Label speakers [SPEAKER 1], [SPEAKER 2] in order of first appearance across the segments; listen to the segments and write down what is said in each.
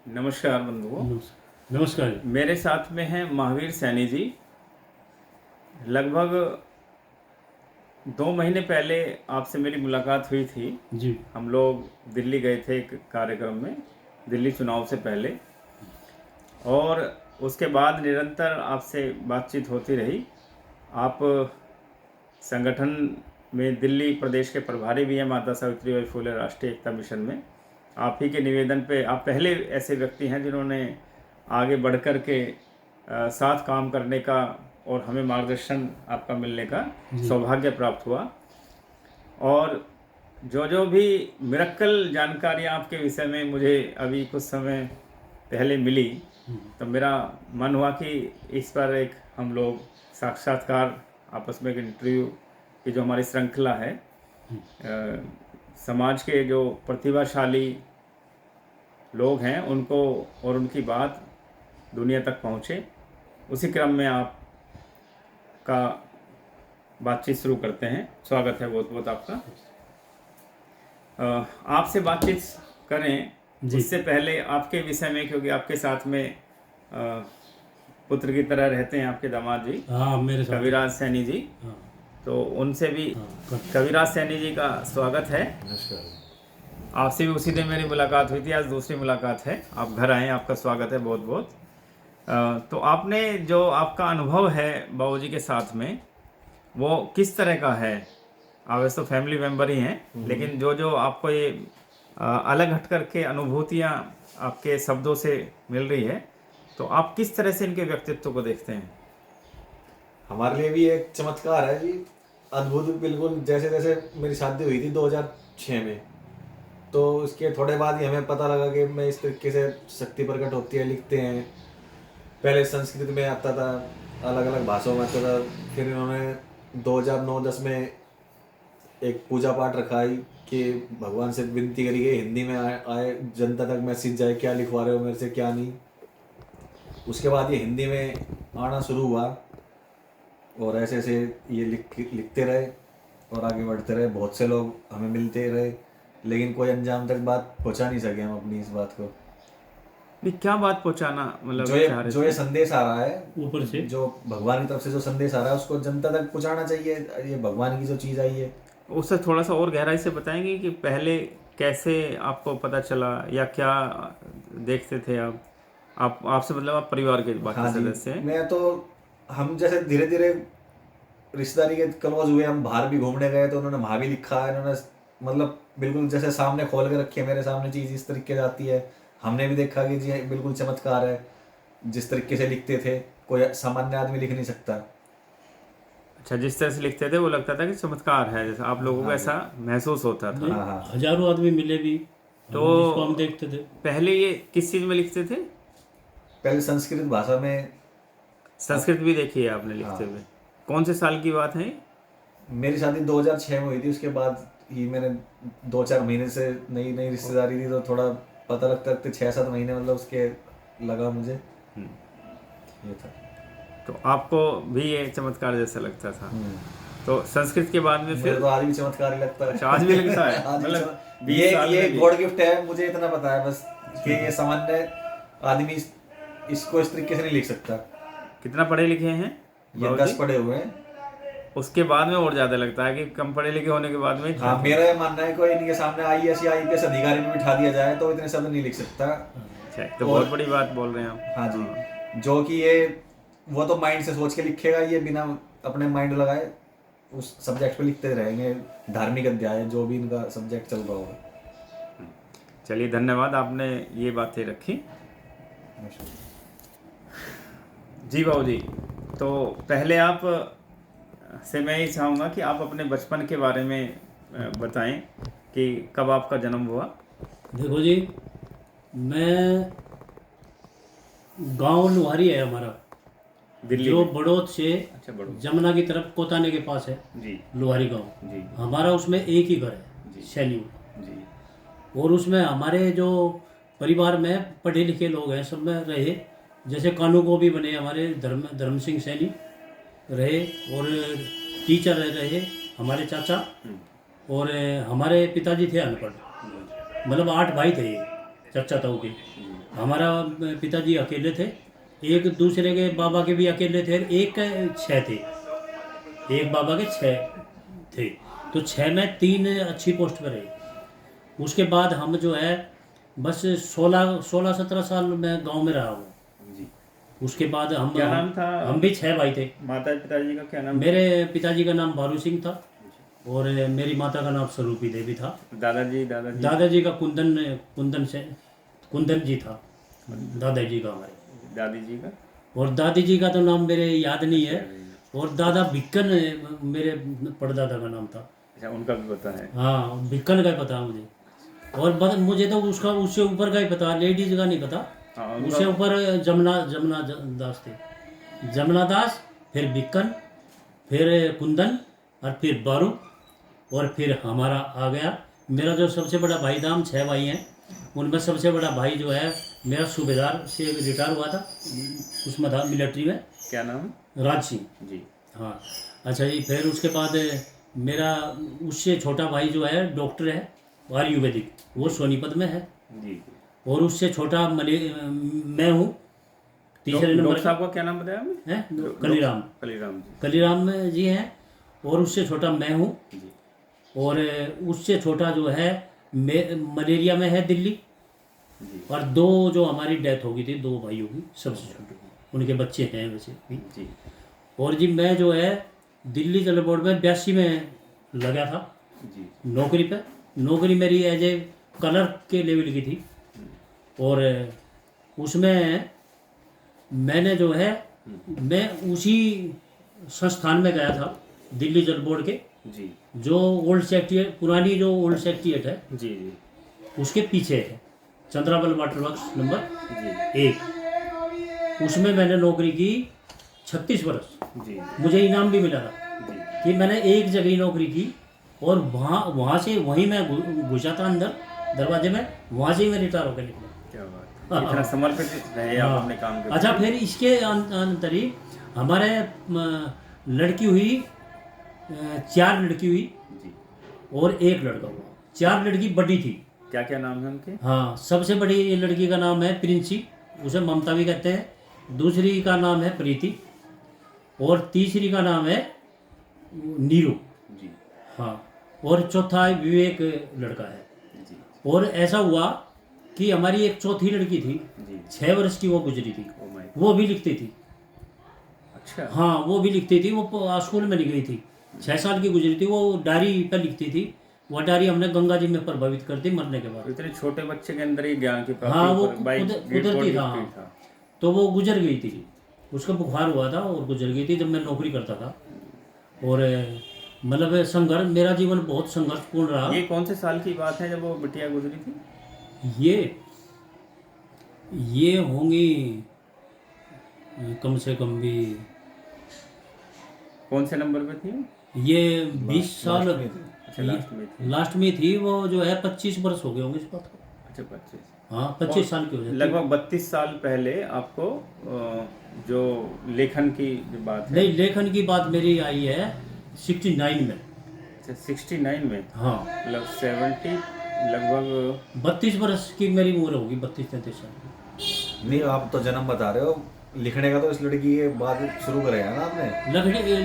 [SPEAKER 1] नमस्कार बंधुओं।
[SPEAKER 2] नमस्कार जी।
[SPEAKER 1] मेरे साथ में हैं महावीर सैनी जी। लगभग 2 महीने पहले आपसे मेरी मुलाकात हुई थी।
[SPEAKER 2] जी
[SPEAKER 1] हम लोग दिल्ली गए थे एक कार्यक्रम में, दिल्ली चुनाव से पहले, और उसके बाद निरंतर आपसे बातचीत होती रही। आप संगठन में दिल्ली प्रदेश के प्रभारी भी हैं, माता सावित्रीबाई फुले राष्ट्रीय एकता मिशन में। आप ही के निवेदन पे आप पहले ऐसे व्यक्ति हैं जिन्होंने आगे बढ़ कर के साथ काम करने का और हमें मार्गदर्शन आपका मिलने का सौभाग्य प्राप्त हुआ। और जो भी मिरेकल जानकारियाँ आपके विषय में मुझे अभी कुछ समय पहले मिली, तो मेरा मन हुआ कि इस पर एक हम लोग साक्षात्कार, आपस में एक इंटरव्यू की जो हमारी श्रृंखला है, समाज के जो प्रतिभाशाली लोग हैं उनको और उनकी बात दुनिया तक पहुँचे, उसी क्रम में आपका बातचीत शुरू करते हैं। स्वागत है बहुत बहुत आपका। आपसे बातचीत करें उससे पहले आपके विषय में, क्योंकि आपके साथ में पुत्र की तरह रहते हैं आपके दामाद जी,
[SPEAKER 2] हाँ, मेरे साथ
[SPEAKER 1] कविराज सैनी जी।
[SPEAKER 2] हाँ,
[SPEAKER 1] तो उनसे भी कविराज सैनी जी का स्वागत है।
[SPEAKER 3] नमस्कार।
[SPEAKER 1] आपसे भी उसी दिन मेरी मुलाकात हुई थी, आज दूसरी मुलाकात है। आप घर आए, आपका स्वागत है बहुत बहुत। तो आपने जो आपका अनुभव है बाबूजी के साथ में, वो किस तरह का है? आप वैसे तो फैमिली मेम्बर ही हैं, लेकिन जो आपको ये अलग हट कर के अनुभूतियाँ आपके शब्दों से मिल रही है, तो आप किस तरह से इनके व्यक्तित्व को देखते हैं?
[SPEAKER 3] हमारे लिए भी एक चमत्कार है जी, अद्भुत। बिल्कुल जैसे जैसे मेरी शादी हुई थी 2006 में, तो उसके थोड़े बाद ही हमें पता लगा कि मैं इस तरीके से शक्ति प्रकट होती है, लिखते हैं। पहले संस्कृत में आता था, अलग अलग भाषाओं में आता था। फिर इन्होंने 2009-10 में एक पूजा पाठ रखाई कि भगवान से विनती करी कि हिंदी में आए जनता तक मैसेज जाए, क्या लिखवा रहे हो मेरे से क्या नहीं। उसके बाद ये हिंदी में आना शुरू हुआ और ऐसे ऐसे ये लिखते रहे और आगे बढ़ते रहे। बहुत से लोग हमें मिलते रहे, लेकिन कोई अंजाम तक बात पहुंचा नहीं सके हम अपनी इस बात को।
[SPEAKER 1] ये क्या बात पहुंचाना मतलब
[SPEAKER 3] जो ये संदेश आ रहा है
[SPEAKER 2] ऊपर से,
[SPEAKER 3] जो भगवान की तरफ से जो संदेश आ रहा है, उसको जनता तक पहुंचाना चाहिए। ये भगवान की जो चीज़ आई है,
[SPEAKER 1] उससे थोड़ा सा और गहराई से बताएंगे कि पहले कैसे आपको पता चला या क्या देखते थे आप आपसे मतलब आप परिवार के बाकी
[SPEAKER 3] हाँ जी,
[SPEAKER 1] सदस्य हैं?
[SPEAKER 3] मैं तो हम जैसे धीरे धीरे रिश्तेदारी के क्लोज हुए, हम बाहर भी घूमने गए तो उन्होंने वहाँ भी लिखा है। इन्होंने मतलब बिल्कुल जैसे सामने खोल के रखी है मेरे सामने, चीज़ इस तरीके से आती है। हमने भी देखा कि जी बिल्कुल चमत्कार है, जिस तरीके से लिखते थे कोई सामान्य आदमी लिख नहीं सकता।
[SPEAKER 1] अच्छा, जिस तरह से लिखते थे वो लगता था कि चमत्कार है, जैसे आप लोगों को ऐसा महसूस होता था।
[SPEAKER 3] हाँ हाँ।
[SPEAKER 2] हजारों आदमी मिले भी
[SPEAKER 1] तो
[SPEAKER 2] जिसको हम देखते थे।
[SPEAKER 1] पहले ये किस चीज़ में लिखते थे?
[SPEAKER 3] पहले संस्कृत भाषा में।
[SPEAKER 1] संस्कृत भी देखी है आपने लिखते हुए? कौन से साल की बात है?
[SPEAKER 3] मेरी शादी 2006 में हुई थी, उसके बाद ही मैंने 2-4 महीने से नई नई रिश्तेदारी थी, तो थोड़ा पता लगता लगते 6-7 महीने मतलब उसके लगा मुझे। ये था।
[SPEAKER 1] तो आपको भी ये चमत्कार जैसा लगता था? तो संस्कृत के बाद में
[SPEAKER 3] मुझे
[SPEAKER 1] फिर
[SPEAKER 3] तो आज भी चमत्कार ही लगता है।
[SPEAKER 1] अच्छा, आज भी लगता है?
[SPEAKER 3] आज भी
[SPEAKER 1] मतलब 20
[SPEAKER 3] ये
[SPEAKER 1] साल
[SPEAKER 3] ये
[SPEAKER 1] में भी?
[SPEAKER 3] गॉड गिफ्ट है, मुझे इतना पता है बस कि ये सामान्य आदमी इसको इस तरीके से नहीं लिख सकता।
[SPEAKER 1] कितना पढ़े लिखे हैं
[SPEAKER 3] ये 10 पढ़े हुए हैं।
[SPEAKER 1] उसके बाद में और ज्यादा लगता है कि कम पढ़े लिखे होने के बाद में?
[SPEAKER 3] हाँ, मेरा ये मानना है कोई इनके सामने IAS या IPS अधिकारी भी बिठा दिया जाए तो इतने शब्द नहीं लिख सकता।
[SPEAKER 1] अच्छा, तो बहुत बड़ी बात बोल रहे हैं आप।
[SPEAKER 3] हाँ जी, जो कि ये वो तो माइंड से सोच के लिखेगा, ये बिना अपने माइंड लगाए उस सब्जेक्ट पे लिखते रहेंगे। धार्मिक अध्याय जो भी इनका सब्जेक्ट चल रहा होगा।
[SPEAKER 1] चलिए, धन्यवाद, आपने ये बातें रखी। जी बाबू जी, तो पहले आप से मैं ये चाहूँगा कि आप अपने बचपन के बारे में बताएं कि कब आपका जन्म हुआ।
[SPEAKER 2] देखो जी, मैं गांव लुहारी है हमारा,
[SPEAKER 1] दिल्ली
[SPEAKER 2] जो
[SPEAKER 1] में?
[SPEAKER 2] बड़ौद से
[SPEAKER 1] अच्छा, बड़ो
[SPEAKER 2] जमुना की तरफ कोताने के पास है
[SPEAKER 1] जी
[SPEAKER 2] लुहारी गांव।
[SPEAKER 1] जी
[SPEAKER 2] हमारा उसमें एक ही घर है,
[SPEAKER 1] जी।
[SPEAKER 2] सैनी में।
[SPEAKER 1] जी
[SPEAKER 2] और उसमें हमारे जो परिवार में पढ़े लिखे लोग हैं सब में रहे, जैसे कानू को भी बने हमारे धर्म सिंह सैनी रहे, और टीचर रहे हमारे चाचा, और हमारे पिताजी थे अनपढ़। मतलब 8 भाई थे ये। चचा ताऊ के। हमारा पिताजी अकेले थे, एक दूसरे के बाबा के भी अकेले थे, एक के 6 थे, एक बाबा के 6 थे। तो 6 में 3 अच्छी पोस्ट पर रहे। उसके बाद हम जो है बस 16-17 साल मैं गांव में रहा हूँ।
[SPEAKER 1] जी।
[SPEAKER 2] उसके बाद
[SPEAKER 1] क्या नाम था?
[SPEAKER 2] हम भी 6 भाई थे।
[SPEAKER 1] माता पिताजी का क्या नाम?
[SPEAKER 2] मेरे पिताजी का नाम भारू सिंह था और मेरी माता का नाम स्वरूपी देवी था।
[SPEAKER 1] दादाजी
[SPEAKER 2] दादाजी का कुंदन जी था, दादाजी का हमारे।
[SPEAKER 1] दादी जी का?
[SPEAKER 2] और दादी जी का तो नाम मेरे याद नहीं है। और दादा भिक्कन मेरे परदादा का नाम था।
[SPEAKER 1] अच्छा, उनका भी पता है?
[SPEAKER 2] हाँ, भिक्कन का ही पता मुझे। और मुझे तो उसका उससे ऊपर का ही पता, लेडीज का नहीं पता।
[SPEAKER 1] हाँ,
[SPEAKER 2] उससे ऊपर जमुना दास थे, जमुना दास, फिर भिक्कन, फिर कुंदन, और फिर बारू, और फिर हमारा आ गया। मेरा जो सबसे बड़ा भाई था, हम 6 भाई हैं, उनमें सबसे बड़ा भाई जो है मेरा सूबेदार से रिटायर हुआ था, उसमें था मिलिट्री में।
[SPEAKER 1] क्या नाम?
[SPEAKER 2] राज सिंह
[SPEAKER 1] जी।
[SPEAKER 2] हाँ, अच्छा जी। फिर उसके बाद मेरा उससे छोटा भाई जो है डॉक्टर है आयुर्वेदिक, वो सोनीपत में है।
[SPEAKER 1] जी।
[SPEAKER 2] और उससे छोटा मैं हूँ, तीसरे नंबर
[SPEAKER 1] डॉक्टर साहब का क्या नाम बताया आपने?
[SPEAKER 2] है कलीराम
[SPEAKER 1] जी।
[SPEAKER 2] कलीराम जी हैं। और उससे छोटा मैं हूँ।
[SPEAKER 1] जी।
[SPEAKER 2] और उससे छोटा जो है मलेरिया में है दिल्ली।
[SPEAKER 1] जी।
[SPEAKER 2] और 2 जो हमारी डेथ हो गई थी, 2 भाइयों की, सबसे छोटे, उनके बच्चे हैं वैसे भी।
[SPEAKER 1] जी।
[SPEAKER 2] और जी मैं जो है दिल्ली जल बोर्ड में 82 में लगा था
[SPEAKER 1] जी।
[SPEAKER 2] नौकरी पे। नौकरी मेरी एज ए क्लर्क के लेवल की थी। और उसमें मैंने जो है मैं उसी संस्थान में गया था, दिल्ली जल बोर्ड के,
[SPEAKER 1] जी।
[SPEAKER 2] जो ओल्ड सेक्रेटरिएट, पुरानी जो ओल्ड सेक्रेटरिएट है,
[SPEAKER 1] जी। जी।
[SPEAKER 2] उसके पीछे है, चंद्रावल वाटर वर्क्स नंबर
[SPEAKER 1] जी।
[SPEAKER 2] 1। उसमें मैंने नौकरी की 36 वर्ष।
[SPEAKER 1] जी।
[SPEAKER 2] मुझे इनाम भी मिला था
[SPEAKER 1] जी।
[SPEAKER 2] कि मैंने एक जगह नौकरी की। और वहाँ से वहीं मैं घुसा था अंदर दरवाजे में, वहाँ से ही मैं रिटायर होकर निकला।
[SPEAKER 1] क्या बात है। इतना समर्पित रहे आप अपने काम के
[SPEAKER 2] अच्छा,
[SPEAKER 1] प्रति।
[SPEAKER 2] फिर इसके अंतरी हमारे लड़की हुई, 4 लड़की हुई
[SPEAKER 1] जी।
[SPEAKER 2] और 1 लड़का हुआ। 4 लड़की बड़ी थी।
[SPEAKER 1] क्या क्या नाम है उनके?
[SPEAKER 2] हाँ, सबसे बड़ी लड़की का नाम है प्रिंसी, उसे ममता भी कहते हैं। दूसरी का नाम है प्रीति, और तीसरी का नाम है नीरू।
[SPEAKER 1] जी।
[SPEAKER 2] हाँ, और चौथा विवेक लड़का है।
[SPEAKER 1] जी।
[SPEAKER 2] और ऐसा हुआ कि हमारी एक चौथी लड़की थी,
[SPEAKER 1] जी।
[SPEAKER 2] 6 वर्ष की, वो गुजरी थी।
[SPEAKER 1] Oh my.
[SPEAKER 2] वो भी लिखती थी।
[SPEAKER 1] अच्छा।
[SPEAKER 2] हाँ, वो भी लिखती थी। वो स्कूल में नहीं गई थी, 6 साल की गुजरी थी। वो डायरी पर लिखती थी। वो डायरी हमने गंगा जी में प्रभावित कर दी मरने के बाद।
[SPEAKER 1] इतने छोटे बच्चे के अंदर ही ज्ञान की प्राप्ति
[SPEAKER 2] हाँ, वो
[SPEAKER 1] बाई
[SPEAKER 2] कुदरती था।
[SPEAKER 1] गिफ्ट
[SPEAKER 2] हाँ, तो वो गुजर गई थी, उसका बुखार हुआ था और गुजर गई थी जब मैं नौकरी करता था। और मतलब संघर्ष, मेरा जीवन बहुत संघर्षपूर्ण रहा।
[SPEAKER 1] ये कौन से साल की बात है जब वो बिटिया गुजरी थी?
[SPEAKER 2] ये होंगी कम से कम भी,
[SPEAKER 1] कौन से नंबर पे थी?
[SPEAKER 2] ये 20 साल
[SPEAKER 1] अच्छा, लास्ट में थी।
[SPEAKER 2] लास्ट में थी। वो जो है 25 वर्ष हो गए होंगे इस बात को।
[SPEAKER 1] अच्छा, 25।
[SPEAKER 2] हाँ, 25 साल की हो जाती।
[SPEAKER 1] लगभग 32 साल पहले आपको जो लेखन की जो बात है।
[SPEAKER 2] नहीं, लेखन की बात मेरी आई है 69 में।
[SPEAKER 1] अच्छा, 69 में।
[SPEAKER 2] हाँ,
[SPEAKER 1] मतलब 70, लगभग
[SPEAKER 2] 32 वर्ष की मेरी उम्र होगी, 32-33 साल की।
[SPEAKER 3] नहीं, आप तो जन्म बता रहे हो, लिखने का तो इस लड़की के बाद शुरू करेगा ना आपने?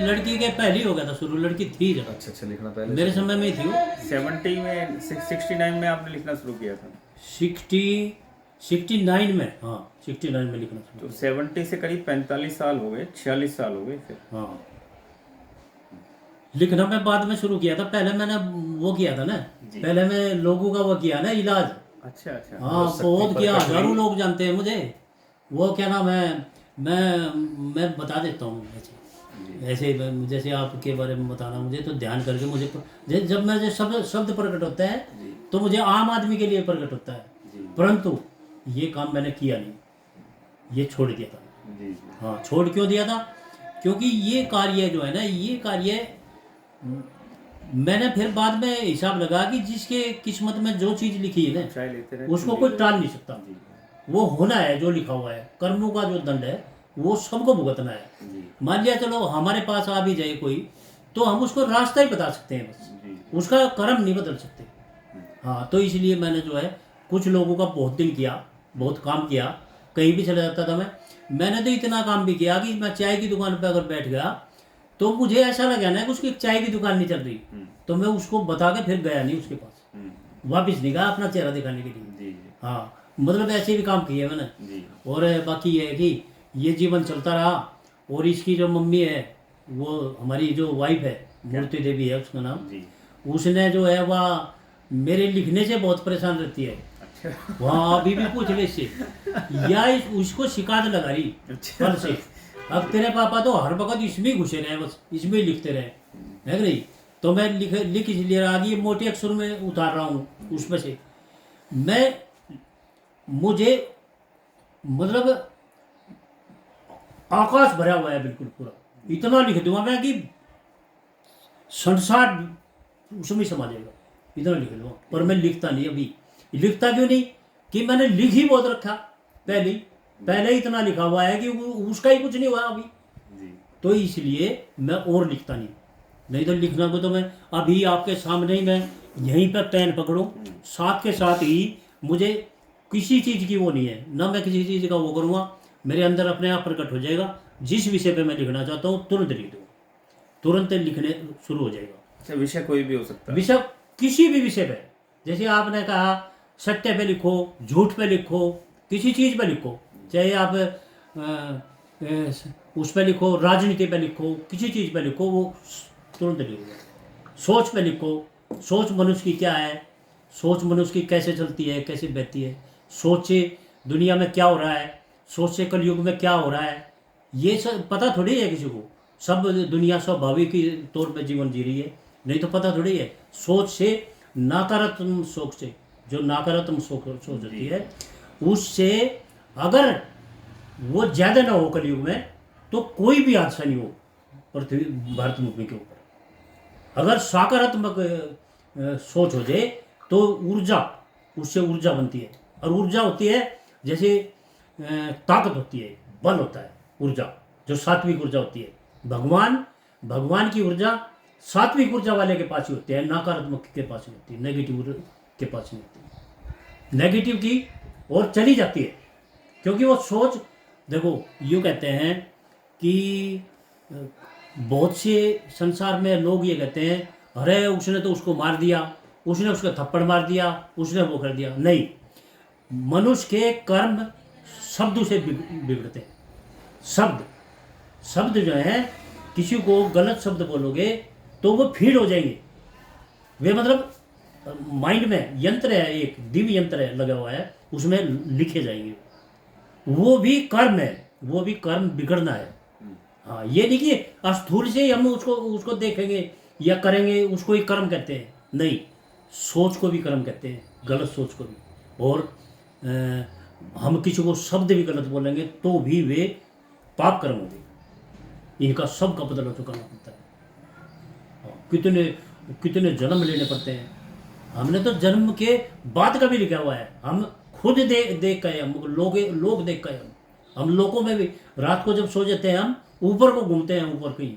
[SPEAKER 2] लड़की के पहले ही हो गया था शुरू, लड़की थी जब।
[SPEAKER 3] अच्छा, लिखना पहले
[SPEAKER 2] मेरे समय में ही थी वो।
[SPEAKER 1] 70 में, 69 में आपने लिखना शुरू किया था।
[SPEAKER 2] 69 में, हाँ 69 में लिखना शुरू।
[SPEAKER 1] तो 70 से करीब 45 साल हो गए, 46 साल हो गए फिर।
[SPEAKER 2] हाँ, लिखना मैं बाद में शुरू किया था। पहले मैंने वो किया था ना, पहले मैं लोगों का वो किया ना, इलाज।
[SPEAKER 1] अच्छा। अच्छा।
[SPEAKER 2] हाँ, बहुत किया, हजारों लोग जानते हैं मुझे। वो क्या नाम है, मैं बता देता हूँ ऐसे जैसे आपके बारे में बताना मुझे तो ध्यान करके मुझे, जब मुझे शब्द प्रकट होता है तो मुझे आम आदमी के लिए प्रकट होता है, परंतु ये काम मैंने किया नहीं, ये छोड़ दिया था। हाँ, छोड़ क्यों दिया था? क्योंकि ये कार्य जो है ना, ये कार्य मैंने फिर बाद में हिसाब लगा कि जिसके किस्मत में जो चीज़ लिखी है ना, उसको कोई टाल नहीं सकता। वो होना है जो लिखा हुआ है, कर्मों का जो दंड है वो सबको भुगतना है। मान लिया चलो हमारे पास आ भी जाए कोई, तो हम उसको रास्ता ही बता सकते हैं, बस उसका कर्म नहीं बदल सकते। हाँ, तो इसलिए मैंने जो है कुछ लोगों का बहुत दिन किया, बहुत काम किया, कहीं भी चला जाता था मैंने तो इतना काम भी किया कि मैं चाय की दुकान पर अगर बैठ गया तो मुझे ऐसा लगा ना कि उसकी चाय की दुकान नहीं चल रही, तो मैं उसको बता के फिर गया नहीं उसके पास, वापिस नहीं गया अपना चेहरा दिखाने के लिए। हाँ, मतलब ऐसे भी काम किए मैंने। और बाकी ये है कि ये जीवन चलता रहा। और इसकी जो मम्मी है, वो हमारी जो वाइफ है, मूर्ति देवी है उसका नाम, उसने जो है वह मेरे लिखने से बहुत परेशान रहती है। वहाँ अभी भी पूछ ले इससे, या उसको शिकायत लगा रही कल से, अब तेरे पापा तो हर वक्त इसमें ही घुसे रहे, बस इसमें ही लिखते रहे, है कि नहीं। तो मैं लिख इसलिए रहा कि ये मोटे अक्षर में उतार रहा हूँ उसमें से। मुझे मतलब आकाश भरा हुआ है बिल्कुल पूरा, इतना लिख दूंगा मैं कि संसार उसमें समा जाएगा, इतना लिख दूंगा। पर मैं लिखता नहीं, अभी लिखता क्यों नहीं कि मैंने लिख ही बहुत रखा, पहले ही इतना लिखा हुआ है कि उसका ही कुछ नहीं हुआ अभी, तो इसलिए मैं और लिखता नहीं तो लिखना को तो मैं अभी आपके सामने ही मैं यहीं पर पेन पकड़ूं, साथ के साथ ही मुझे किसी चीज़ की वो नहीं है, ना मैं किसी चीज़ का वो करूँगा, मेरे अंदर अपने आप प्रकट हो जाएगा। जिस विषय पे मैं लिखना चाहता हूँ तुरंत लिख दूँगा, तुरंत लिखने शुरू हो जाएगा।
[SPEAKER 1] अच्छा, विषय कोई भी हो सकता है,
[SPEAKER 2] विषय किसी भी विषय पे, जैसे आपने कहा सत्य पे लिखो, झूठ पे लिखो, किसी चीज़ पे लिखो, चाहे आप उस पे लिखो, राजनीति पे लिखो, किसी चीज़ पे लिखो, वो तुरंत लिखोगे। सोच पे लिखो, सोच मनुष्य की क्या है, सोच मनुष्य की कैसे चलती है, कैसे बहती है, सोच से दुनिया में क्या हो रहा है, सोच से कलयुग में क्या हो रहा है, ये सब पता थोड़ी है किसी को। सब दुनिया स्वाभाविक के तौर पे जीवन जी रही है, नहीं तो पता थोड़ी है। सोच से, नकारात्मक सोच से, जो नकारात्मक सोच होती है, उससे अगर वो ज़्यादा ना हो कलयुग में, तो कोई भी हादसा नहीं हो पृथ्वी भारत भूमि के ऊपर। अगर सकारात्मक सोच हो जाए तो ऊर्जा, उससे ऊर्जा बनती है, और ऊर्जा होती है जैसे ताकत होती है, बल होता है, ऊर्जा जो सात्विक ऊर्जा होती है। भगवान की ऊर्जा सात्विक ऊर्जा वाले के पास ही होती है, नकारात्मक के पास नहीं होती, नेगेटिव के पास नहीं होती। नेगेटिव की ओर चली जाती है, क्योंकि वो सोच, देखो यूँ कहते हैं कि बहुत से संसार में लोग ये कहते हैं, अरे उसने तो उसको मार दिया, उसने उसका थप्पड़ मार दिया, उसने वो कर दिया। नहीं, मनुष्य के कर्म शब्द से बिगड़ते हैं। शब्द जो है, किसी को गलत शब्द बोलोगे तो वो फीड हो जाएंगे, वे मतलब माइंड में यंत्र है, एक दिव्य यंत्र है लगा हुआ है, उसमें लिखे जाएंगे। वो भी कर्म है, वो भी कर्म बिगड़ना है। हाँ, ये नहीं कि स्थूल से हम उसको देखेंगे या करेंगे, उसको ही कर्म कहते हैं। नहीं, सोच को भी कर्म कहते हैं, गलत सोच को भी। और हम किसी को शब्द भी गलत बोलेंगे तो भी वे पाप कर्म होंगे, इनका सब का बदला चुकाना पड़ता है। कितने जन्म लेने पड़ते हैं। हमने तो जन्म के बाद का भी लिखा हुआ है, हम खुद देख के, हम लोग देख के, हम लोगों में भी रात को जब सो जाते हैं हम ऊपर को घूमते हैं, ऊपर कहीं।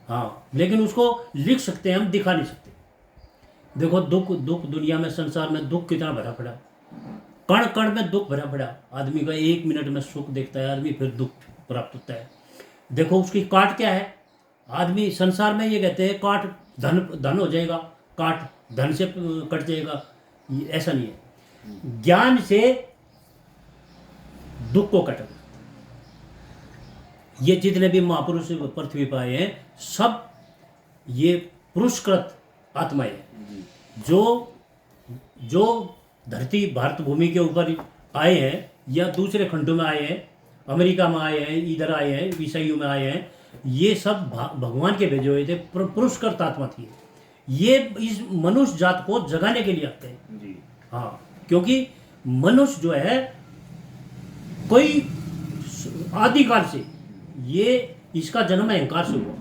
[SPEAKER 2] हाँ, लेकिन उसको लिख सकते हैं, हम दिखा नहीं सकते। देखो दुख दुनिया में, संसार में दुख कितना भरा पड़ा, कण कण में दुख भरा पड़ा। आदमी का 1 मिनट में सुख देखता है आदमी, फिर दुख प्राप्त होता है। देखो उसकी काट क्या है। आदमी संसार में ये कहते हैं काट धन हो जाएगा, काट धन से कट जाएगा, ऐसा नहीं है। ज्ञान से दुख को कटा। ये जितने भी महापुरुष पृथ्वी पर आए हैं, सब ये पुरुषकृत आत्माएं हैं, जो धरती भारत भूमि के ऊपर आए हैं या दूसरे खंडों में आए हैं, अमेरिका में आए हैं, इधर आए हैं, ईसाइयों में आए हैं, ये सब भगवान के भेजे हुए थे, पुरुषकृत आत्मा थी। ये इस मनुष्य जात को जगाने के लिए आते हैं जी। हाँ, क्योंकि मनुष्य जो है कोई आदिकाल से ये इसका जन्म अहंकार से हुआ,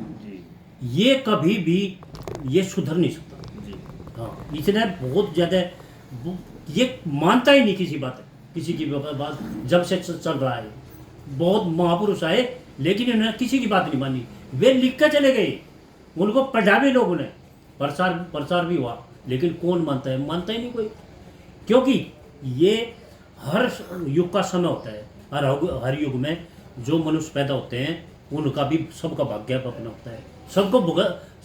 [SPEAKER 2] ये कभी भी ये सुधर नहीं सकता। हाँ, इसने बहुत ज़्यादा ये मानता ही नहीं किसी की बात जब से चल रहा है। बहुत महापुरुष आए लेकिन इन्होंने किसी की बात नहीं मानी, वे लिख कर चले गए, उनको पढ़ा भी लोगों ने, प्रचार भी हुआ, लेकिन कौन मानता है? मानता ही नहीं कोई, क्योंकि ये हर युग का समय होता है, हर युग में जो मनुष्य पैदा होते हैं उनका भी सबका भाग्य अपना होता है,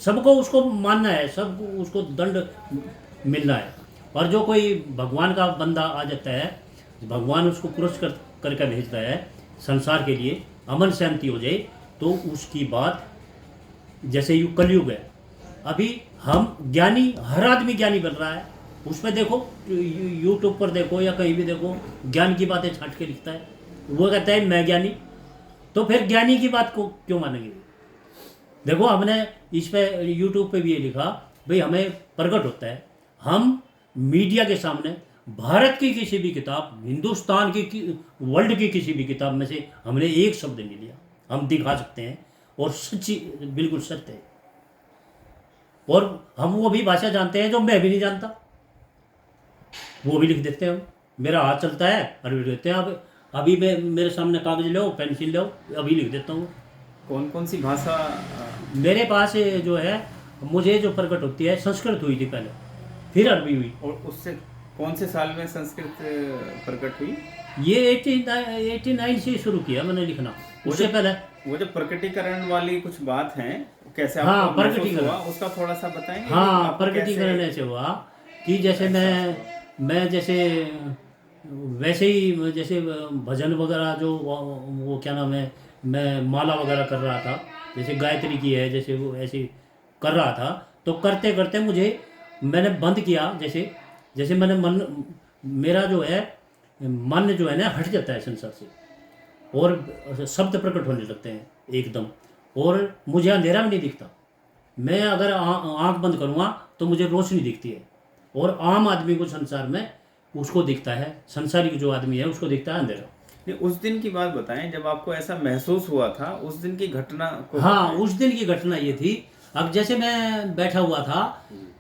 [SPEAKER 2] सबको उसको मानना है, सबको उसको दंड मिलना है। और जो कोई भगवान का बंदा आ जाता है, भगवान उसको पुरस्कृत करके भेजता है संसार के लिए, अमन शांति हो जाए, तो उसकी बात, जैसे युग कलयुग है, अभी हम ज्ञानी, हर आदमी ज्ञानी बन रहा है, उसमें देखो यूट्यूब पर देखो या कहीं भी देखो, ज्ञान की बातें छांट के लिखता है, वो कहता है मैं ज्ञानी, तो फिर ज्ञानी की बात को क्यों मानेंगे? देखो हमने इस पे यूट्यूब पे भी ये लिखा, भाई हमें प्रकट होता है, हम मीडिया के सामने भारत की किसी भी किताब, हिंदुस्तान की वर्ल्ड की किसी भी किताब में से हमने एक शब्द नहीं लिया, हम दिखा सकते हैं, और सच्ची बिल्कुल सत्य है, और हम वो भी भाषा जानते हैं जो मैं भी नहीं जानता, वो भी लिख देते हैं हम, मेरा हाथ चलता है और लिख देते हैं। अब अभी मैं मेरे सामने कागज लो, पेंसिल लो, अभी लिख देता हूँ।
[SPEAKER 1] कौन कौन सी भाषा?
[SPEAKER 2] मेरे पास जो है, मुझे जो प्रकट होती है, संस्कृत हुई थी पहले, फिर अरबी हुई।
[SPEAKER 1] और उससे कौन से साल में संस्कृत प्रकट हुई?
[SPEAKER 2] ये 89 से शुरू किया मैंने लिखना, उससे पहले।
[SPEAKER 1] वो जो प्रकटीकरण वाली कुछ बात है, कैसे
[SPEAKER 2] हाँ,
[SPEAKER 1] आपको महसूस
[SPEAKER 2] प्रकटीकरण
[SPEAKER 1] हुआ, उसका थोड़ा सा बताएंगे?
[SPEAKER 2] हाँ,
[SPEAKER 1] आपको
[SPEAKER 2] प्रकटीकरण
[SPEAKER 1] कैसे-
[SPEAKER 2] ऐसे हुआ कि जैसे मैं जैसे वैसे ही जैसे भजन वगैरह जो वो क्या नाम है, मैं माला वगैरह कर रहा था, जैसे गायत्री की है, जैसे वो ऐसे कर रहा था, तो करते करते मैंने बंद किया, जैसे जैसे मेरा जो है मन जो है ना हट जाता है संसार से, और शब्द प्रकट होने लगते हैं एकदम, और मुझे अंधेरा में नहीं दिखता। मैं अगर आंख बंद करूँगा तो मुझे रोशनी दिखती है, और आम आदमी को संसार में उसको दिखता है, संसारिक जो आदमी है उसको दिखता है अंधेरा।
[SPEAKER 1] नहीं, उस दिन की बात बताएं जब आपको ऐसा महसूस हुआ था, उस दिन की घटना को
[SPEAKER 2] हाँ,
[SPEAKER 1] बताएं।
[SPEAKER 2] उस दिन की घटना ये थी, अब जैसे मैं बैठा हुआ था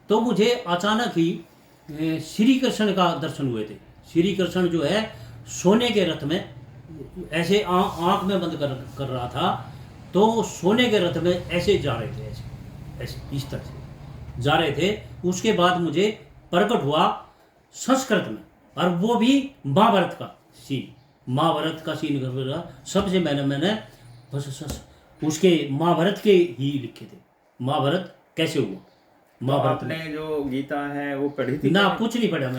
[SPEAKER 2] तो मुझे अचानक ही श्री कृष्ण का दर्शन हुए थे। श्री कृष्ण जो है सोने के रथ में ऐसे आंख में बंद कर रहा था, तो सोने के रथ में ऐसे जा रहे थे, ऐसे ऐसे इस तरह से जा रहे थे। उसके बाद मुझे प्रकट हुआ संस्कृत में, और वो भी महाभारत का सीन, महाभारत का सीन कर रहा। सबसे मैंने बस उसके महाभारत के ही लिखे थे, महाभारत कैसे हुआ,
[SPEAKER 1] तो
[SPEAKER 2] महाभारत में।
[SPEAKER 1] आपने जो गीता है वो पढ़ी थी?
[SPEAKER 2] ना, कुछ नहीं पढ़ा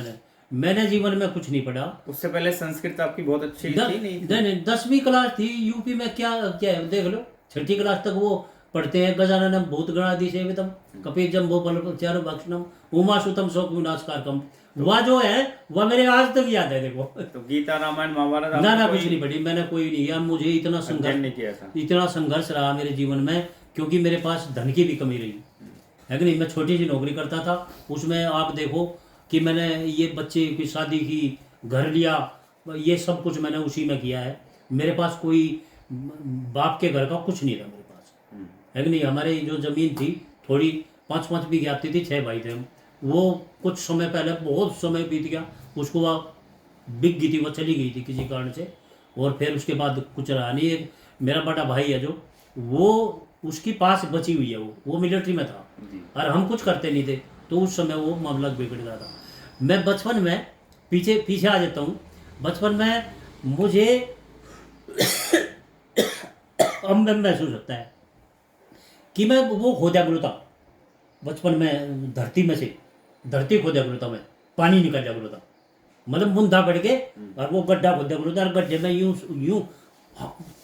[SPEAKER 2] मैंने जीवन में कुछ नहीं पढ़ा।
[SPEAKER 1] उससे पहले संस्कृत आपकी बहुत अच्छी थी नहीं थी?
[SPEAKER 2] नहीं, 10वीं क्लास थी यूपी में, क्या क्या है देख लो, 6ठी क्लास तक वो पढ़ते हैं, गजाननम भूतगणाधि सेवितम कपिजम्भो बलचारु भक्षणम उमासुतम शोक विनाशकारकम, वह जो है वह मेरे आज तक याद है। देखो,
[SPEAKER 1] तो गीता रामायण महाभारत
[SPEAKER 2] ना
[SPEAKER 1] आपने
[SPEAKER 2] कुछ नहीं पढ़ी मैंने, कोई नहीं। यार मुझे
[SPEAKER 1] अध्ययन नहीं किया था?
[SPEAKER 2] इतना संघर्ष रहा मेरे जीवन में, क्योंकि मेरे पास धन की भी कमी रही है कि नहीं। मैं छोटी सी नौकरी करता था, उसमें आप देखो कि मैंने ये बच्चे की शादी की, घर लिया, ये सब कुछ मैंने उसी में किया है। मेरे पास कोई बाप के घर का कुछ नहीं था मेरे पास, है कि नहीं। हमारे जो ज़मीन थी थोड़ी 5-5 बीघे आती थी, 6 भाई थे हम, वो कुछ समय पहले, बहुत समय बीत गया, उसको वह बिक गई थी, वो चली गई थी किसी कारण से, और फिर उसके बाद कुछ रहा नहीं। एक मेरा बड़ा भाई है जो, वो उसकी पास बची हुई है, वो मिलिट्री में था, और हम कुछ करते नहीं थे, तो उस समय वो मामला बिगड़ गया था। मैं बचपन में पीछे आ जाता हूँ। बचपन में मुझे अब में महसूस होता है कि मैं वो खोदा करूँ था बचपन में, धरती में से धरती खोदा करूँ था, मैं पानी निकाला करूँ था, मतलब मुंदा पड़ के, और वो गड्ढा खोदा करूँ था, और गड्ढे में यूं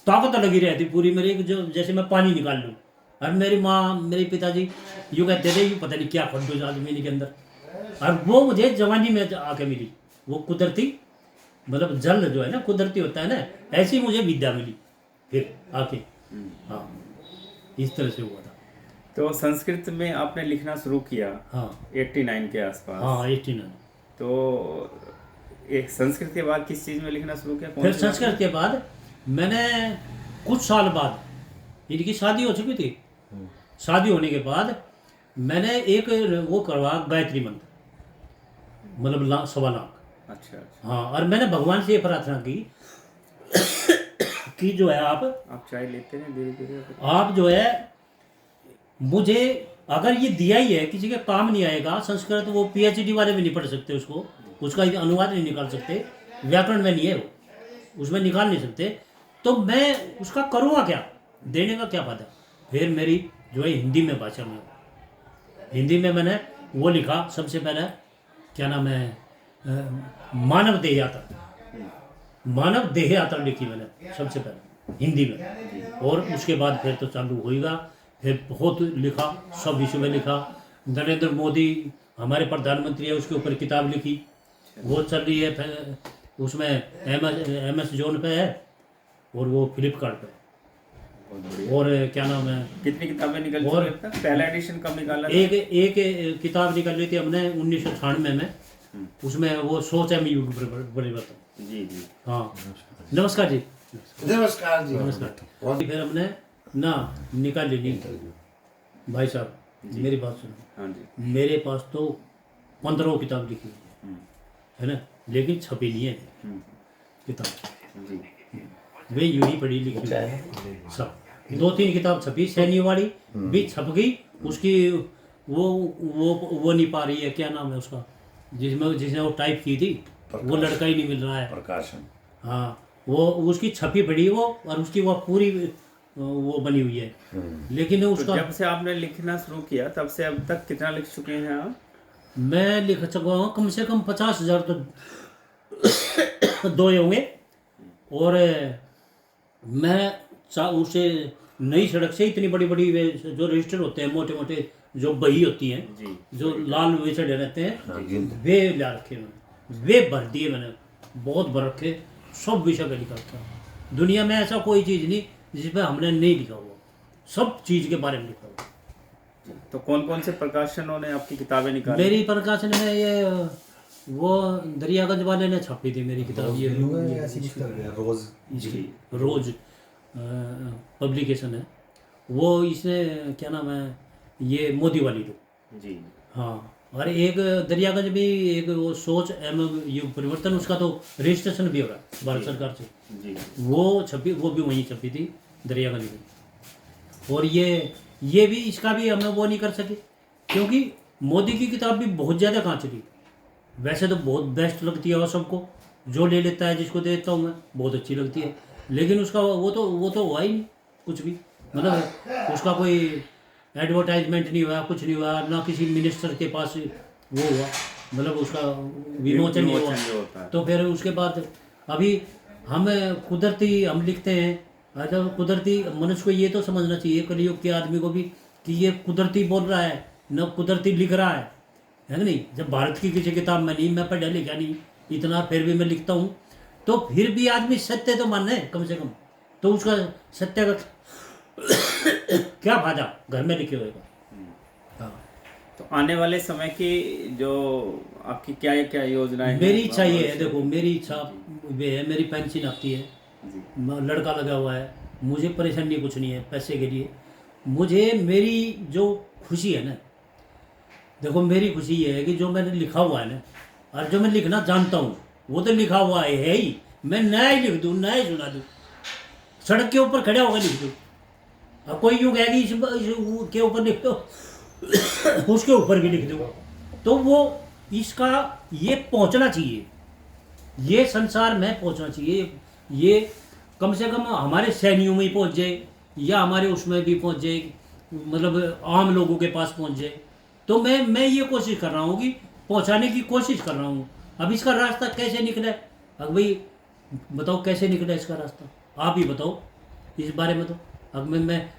[SPEAKER 2] ताकत लगी रहती पूरी मेरी, जो जैसे मैं पानी निकाल लूँ। और मेरी माँ, मेरे पिताजी यूँ कहते थे, यूँ पता नहीं क्या खोद दो ज़मीन के अंदर। और वो मुझे जवानी में आके मिली, वो कुदरती, मतलब जल जो है ना कुदरती होता है ना, ऐसी मुझे विद्या मिली फिर आके। हाँ, इस तरह से हुआ था।
[SPEAKER 1] तो संस्कृत में आपने लिखना शुरू किया
[SPEAKER 2] हाँ
[SPEAKER 1] 89 के आसपास?
[SPEAKER 2] हाँ 89।
[SPEAKER 1] तो एक संस्कृत के बाद किस चीज़ में लिखना शुरू किया?
[SPEAKER 2] फिर संस्कृत के बाद मैंने कुछ साल बाद, इनकी शादी हो चुकी थी, शादी होने के बाद मैंने एक वो करवा, गायत्री मंत्र, मतलब 1.25 लाख।
[SPEAKER 1] अच्छा।
[SPEAKER 2] हाँ, और मैंने भगवान से ये प्रार्थना की कि जो है
[SPEAKER 1] आप चाय लेते हैं धीरे धीरे?
[SPEAKER 2] आप जो है मुझे, अगर ये दिया ही है, किसी के काम नहीं आएगा, संस्कृत वो PhD वाले भी नहीं पढ़ सकते उसको, उसका अनुवाद नहीं निकाल सकते, व्याकरण में नहीं है वो, उसमें निकाल नहीं सकते, तो मैं उसका करूँगा क्या, देने का क्या फायदा। फिर मेरी जो है हिंदी में भाषा में, हिंदी में मैंने वो लिखा सबसे पहले, क्या नाम है, मानव देह यात्रा, मानव देह यात्रा लिखी मैंने सबसे पहले हिंदी में, और उसके बाद फिर तो चालू होएगा, फिर बहुत लिखा, सब विषय में लिखा। नरेंद्र मोदी हमारे प्रधानमंत्री है, उसके ऊपर किताब लिखी, वो चल रही है, फिर उसमें MS जोन पे है, और वो फ्लिपकार्ट पे, और क्या नाम है,
[SPEAKER 1] कितनी किताबें निकल
[SPEAKER 2] और
[SPEAKER 1] चुकी हैं अब तक? पहला एडिशन कब निकाला था?
[SPEAKER 2] एक किताब निकाली थी हमने 1996 में, उसमें वो सोच है युग परिवर्तन।
[SPEAKER 1] जी जी।
[SPEAKER 2] हाँ, नमस्कार जी।
[SPEAKER 4] नमस्कार जी।
[SPEAKER 2] नमस्कार। फिर हमने ना निकाली नहीं, भाई साहब मेरी बात सुनो,
[SPEAKER 1] हाँ जी।
[SPEAKER 2] मेरे पास तो 15 किताब लिखी हुई है ना, लेकिन छपी नहीं है किताब,
[SPEAKER 1] जी।
[SPEAKER 2] वे यूं ही पढ़ी लिखी हुई है सब। 2-3 किताब छपी, सैनी वाली भी छप गई, उसकी वो नहीं पा रही है, क्या नाम है उसका, जिसने वो टाइप की थी, वो लड़का ही नहीं मिल रहा है,
[SPEAKER 4] प्रकाशन।
[SPEAKER 2] हाँ, वो उसकी छपी पड़ी वो, और उसकी वो पूरी वो बनी हुई है, लेकिन
[SPEAKER 1] तो
[SPEAKER 2] उसका
[SPEAKER 1] जब से आपने लिखना शुरू किया तब से अब तक कितना लिख चुके हैं आप?
[SPEAKER 2] मैं लिख चुका हूँ कम से कम 50,000 तो दो होंगे। और मैं उसे नई सड़क से इतनी बड़ी बड़ी वे जो रजिस्टर होते हैं, मोटे मोटे जो बही होती हैं,
[SPEAKER 1] जी।
[SPEAKER 2] जो लाल वे चढ़े रहते हैं,
[SPEAKER 4] हाँ,
[SPEAKER 2] वे ला रखे मैंने, वे भर दिए मैंने, बहुत भर रखे, सब विषय पे लिखा था। दुनिया में ऐसा कोई चीज़ नहीं जिस पे हमने नहीं लिखा हुआ, सब चीज़ के बारे में लिखा हुआ।
[SPEAKER 1] तो कौन कौन से प्रकाशनों ने आपकी किताबें निकाली?
[SPEAKER 2] मेरी प्रकाशन में ये वो दरियागंज वाले ने छापी थी मेरी किताब, ये
[SPEAKER 3] रोज
[SPEAKER 2] इसकी रोज पब्लिकेशन है वो, इसने क्या नाम है, ये मोदी वाली तो
[SPEAKER 1] जी।
[SPEAKER 2] हाँ। और एक दरियागंज भी एक वो सोच युग परिवर्तन, उसका तो रजिस्ट्रेशन भी हो रहा है भारत सरकार से,
[SPEAKER 1] जी।
[SPEAKER 2] वो छपी, वो भी वहीं छपी थी दरियागंज में। और ये भी, इसका भी हम वो नहीं कर सके, क्योंकि मोदी की किताब भी बहुत ज़्यादा कांच रही, वैसे तो बहुत बेस्ट लगती है, और सबको जो ले लेता है, जिसको देता हूँ मैं, बहुत अच्छी लगती है, लेकिन उसका वो तो हुआ ही नहीं कुछ भी, मतलब उसका कोई एडवर्टाइजमेंट नहीं हुआ, कुछ नहीं हुआ, ना किसी मिनिस्टर के पास वो हुआ, मतलब उसका विमोचन नहीं
[SPEAKER 1] जो होता
[SPEAKER 2] हुआ।
[SPEAKER 1] है।
[SPEAKER 2] तो फिर उसके बाद अभी हम कुदरती हम लिखते हैं, अच्छा कुदरती मनुष्य को ये तो समझना चाहिए, कलयुग के आदमी को भी, कि ये कुदरती बोल रहा है न कुदरती लिख रहा है कि नहीं। जब भारत की किसी किताब में नहीं, मैं पढ़ा लिखा नहीं इतना, फिर भी मैं लिखता हूँ, तो फिर भी आदमी सत्य तो माने कम से कम, तो उसका सत्य का क्या फायदा घर में लिखे हुए का। हाँ,
[SPEAKER 1] तो आने वाले समय की जो आपकी क्या क्या योजनाएं हैं?
[SPEAKER 2] मेरी इच्छा ये है, देखो मेरी इच्छा ये है, मेरी पेंशन आती है,
[SPEAKER 1] जी।
[SPEAKER 2] लड़का लगा हुआ है, मुझे परेशानी कुछ नहीं है पैसे के लिए, मुझे मेरी जो खुशी है ना, देखो मेरी खुशी ये है कि जो मैंने लिखा हुआ है ना, और जो मैं लिखना जानता हूँ वो तो लिखा हुआ है ही, मैं नया ही लिख दूँ, नया ही सुना दूँ, सड़क के ऊपर खड़ा होकर लिख दूँ। अब कोई यूँ कहेगी इस के ऊपर लिख दो, उसके ऊपर भी लिख दो, तो वो इसका ये पहुंचना चाहिए, ये संसार में पहुंचना चाहिए, ये कम से कम हमारे सैनियों में ही पहुंच जाए, या हमारे उसमें भी पहुंच जाए, मतलब आम लोगों के पास पहुंच जाए। तो मैं ये कोशिश कर रहा हूँ कि पहुंचाने की कोशिश कर रहा हूँ। अब इसका रास्ता कैसे निकले, अब भाई बताओ कैसे निकला इसका रास्ता, आप ही बताओ इस बारे में। तो अब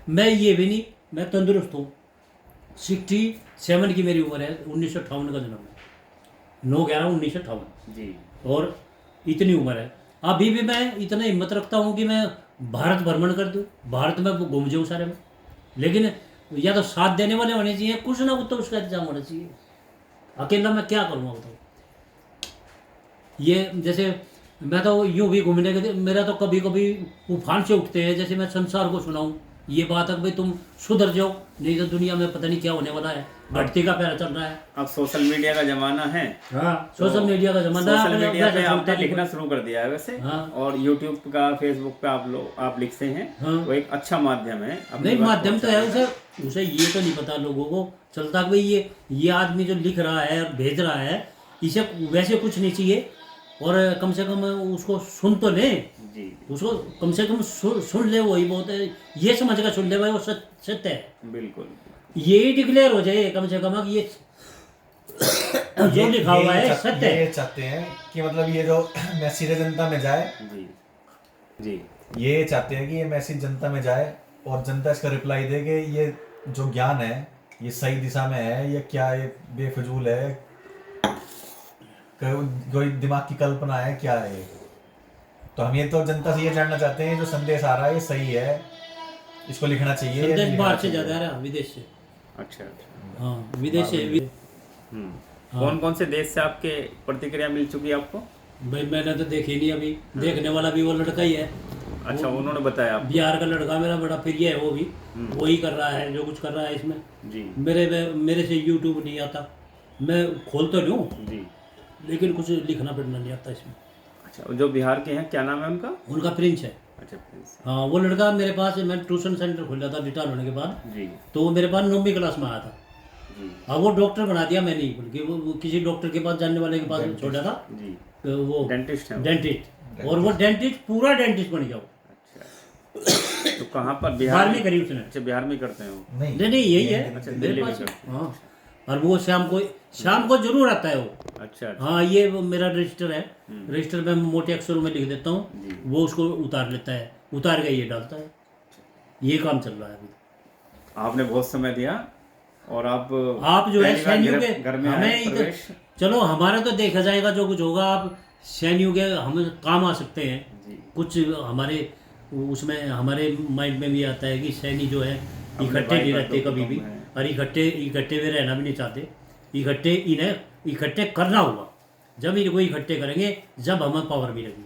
[SPEAKER 2] मैं ये भी नहीं, मैं तंदुरुस्त हूँ, 67 की मेरी उम्र है, 1958 का जन्म है, 9/11/1958
[SPEAKER 1] जी।
[SPEAKER 2] और इतनी उम्र है, अभी भी मैं इतना हिम्मत रखता हूँ कि मैं भारत भ्रमण कर दूँ, भारत में घूम जाऊँ सारे में, लेकिन या तो साथ देने वाले होने चाहिए, कुछ ना कुछ तो उसका इंतजाम होना चाहिए। अकेला मैं क्या करूँगा बताओ। ये जैसे मैं तो यूँ भी घूमने के, मेरा तो कभी कभी उफान से उठते हैं, जैसे मैं संसार को सुनाऊँ ये बात है भाई तुम सुधर जाओ, नहीं तो दुनिया में पता नहीं क्या होने वाला है, घटती का पैरा चल रहा है।
[SPEAKER 1] अब सोशल मीडिया का जमाना है।
[SPEAKER 2] हाँ, सोशल मीडिया का जमाना,
[SPEAKER 1] सोशल मीडिया पे आपने लिखना शुरू कर दिया है वैसे।
[SPEAKER 2] हाँ।
[SPEAKER 1] और यूट्यूब का, फेसबुक पे आप लिखते हैं।
[SPEAKER 2] हाँ।
[SPEAKER 1] वो एक अच्छा माध्यम है। अपनी
[SPEAKER 2] नहीं
[SPEAKER 1] बात
[SPEAKER 2] माध्यम तो है,
[SPEAKER 1] पहुंचाने
[SPEAKER 2] उसे ये तो नहीं पता लोगों को चलता कि भाई ये आदमी जो लिख रहा है और भेज रहा है इसे वैसे कुछ नहीं चाहिए, और कम से कम उसको सुन तो ले,
[SPEAKER 1] जी
[SPEAKER 2] उसको कम से कम सुन ले, वही बहुत है। ये समझ कर सुन ले भाई वो सत्य है,
[SPEAKER 1] बिल्कुल।
[SPEAKER 2] यही डिक्लेयर हो जाए कम से कम कि ये जो लिखा हुआ है सत्य है।
[SPEAKER 3] ये चाहते हैं कि मतलब ये जो मैसेज जनता में जाए,
[SPEAKER 1] जी जी
[SPEAKER 3] ये चाहते हैं कि ये मैसेज जनता में जाए और जनता इसका रिप्लाई दे कि ये जो ज्ञान है ये सही दिशा में है या क्या ये बेफजूल है, कोई दिमाग की कल्पना है, क्या है ये। तो हम ये तो जनता से ये जानना चाहते हैं जो संदेश आ रहा है ये सही है, इसको लिखना चाहिए या नहीं
[SPEAKER 2] संदेश
[SPEAKER 3] लिखना
[SPEAKER 2] बाहर से
[SPEAKER 3] चाहिए।
[SPEAKER 2] ज्यादा आ रहा है, विदेश से।
[SPEAKER 1] अच्छा अच्छा।
[SPEAKER 2] हाँ विदेश से
[SPEAKER 1] कौन कौन से देश से आपके प्रतिक्रिया मिल चुकी है आपको?
[SPEAKER 2] भाई मैंने तो देखी नहीं अभी, देखने वाला भी वो लड़का ही है।
[SPEAKER 1] अच्छा, उन्होंने बताया आपको?
[SPEAKER 2] बिहार का लड़का मेरा बड़ा प्रिय है, वो भी वही कर रहा है जो कुछ कर रहा है इसमें।
[SPEAKER 1] जी
[SPEAKER 2] मेरे से यूट्यूब नहीं आता, मैं खोल तो लूँ
[SPEAKER 1] जी।
[SPEAKER 2] लेकिन कुछ लिखना पढ़ना नहीं आता इसमें।
[SPEAKER 1] अच्छा, जो बिहार के हैं क्या नाम है उनका?
[SPEAKER 2] उनका प्रिंस है।
[SPEAKER 1] अच्छा प्रिंस।
[SPEAKER 2] हाँ वो लड़का मेरे पास, मैं ट्यूशन सेंटर खोला था रिटायर होने के बाद,
[SPEAKER 1] जी
[SPEAKER 2] तो वो मेरे पास 9वीं क्लास में आया था।
[SPEAKER 1] जी
[SPEAKER 2] अब वो डॉक्टर बना दिया मैंने ही, बल्कि वो किसी डॉक्टर के पास जानने वाले के पास छोड़ा था,
[SPEAKER 1] जी।
[SPEAKER 2] तो वो
[SPEAKER 1] डेंटिस्ट है वो?
[SPEAKER 2] डेंटिस्ट, और वो डेंटिस्ट पूरा डेंटिस्ट बन गया वो।
[SPEAKER 1] अच्छा, तो कहाँ पर? बिहार
[SPEAKER 2] 12वीं करी उसने।
[SPEAKER 1] अच्छा, बिहार में करते हैं वो?
[SPEAKER 3] नहीं
[SPEAKER 2] नहीं यही है
[SPEAKER 1] अच्छा,
[SPEAKER 2] मेरे
[SPEAKER 1] दिल्ली में
[SPEAKER 2] पास।
[SPEAKER 1] करते
[SPEAKER 2] हाँ, और वो शाम को जरूर आता है वो।
[SPEAKER 1] अच्छा अच्छा।
[SPEAKER 2] हाँ ये वो मेरा रजिस्टर है, रजिस्टर में मोटे अक्षरों में लिख देता हूँ,
[SPEAKER 1] जी।
[SPEAKER 2] वो उसको उतार लेता है, उतार के ये डालता है। ये काम चल रहा है अभी।
[SPEAKER 1] आपने बहुत समय दिया और आप
[SPEAKER 2] आप जो है
[SPEAKER 1] पहली बार
[SPEAKER 2] सैन्यू के
[SPEAKER 1] घर में आए,
[SPEAKER 2] हमें इधर,
[SPEAKER 1] प्रवेश।
[SPEAKER 2] चलो हमारा तो देखा जाएगा जो कुछ होगा, आप सैन्यू के हम काम आ सकते हैं।
[SPEAKER 1] जी
[SPEAKER 2] कुछ हमारे उसमें हमारे माइंड में भी आता है कि सैनी जो है इकट्ठे
[SPEAKER 1] भाई
[SPEAKER 2] नहीं
[SPEAKER 1] का
[SPEAKER 2] रहते
[SPEAKER 1] तो
[SPEAKER 2] कभी भी,
[SPEAKER 1] कुटुंब है।
[SPEAKER 2] और इकट्ठे में रहना भी नहीं चाहते। इन्हें इकट्ठे करना होगा, जब इनको इकट्ठे करेंगे जब हमें पावर मिलेगी,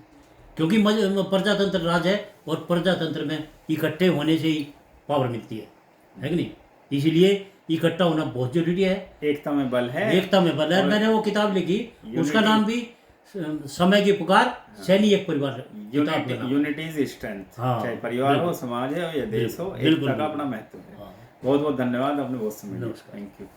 [SPEAKER 2] क्योंकि प्रजातंत्र राज है और प्रजातंत्र में इकट्ठे होने से ही पावर मिलती है कि नहीं। इसलिए इकट्ठा होना बहुत जरूरी है।
[SPEAKER 1] एकता में बल है।
[SPEAKER 2] एकता में बल है। मैंने वो किताब लिखी, उसका नाम भी समय की पुकार, सैनी एक परिवार किताब का नाम।
[SPEAKER 1] Unity is strength.
[SPEAKER 2] हाँ,
[SPEAKER 1] चाहे परिवार हो, समाज हो या देश हो, एकता का अपना महत्व है। बहुत बहुत धन्यवाद, आपने बहुत समय दिया। Thank you.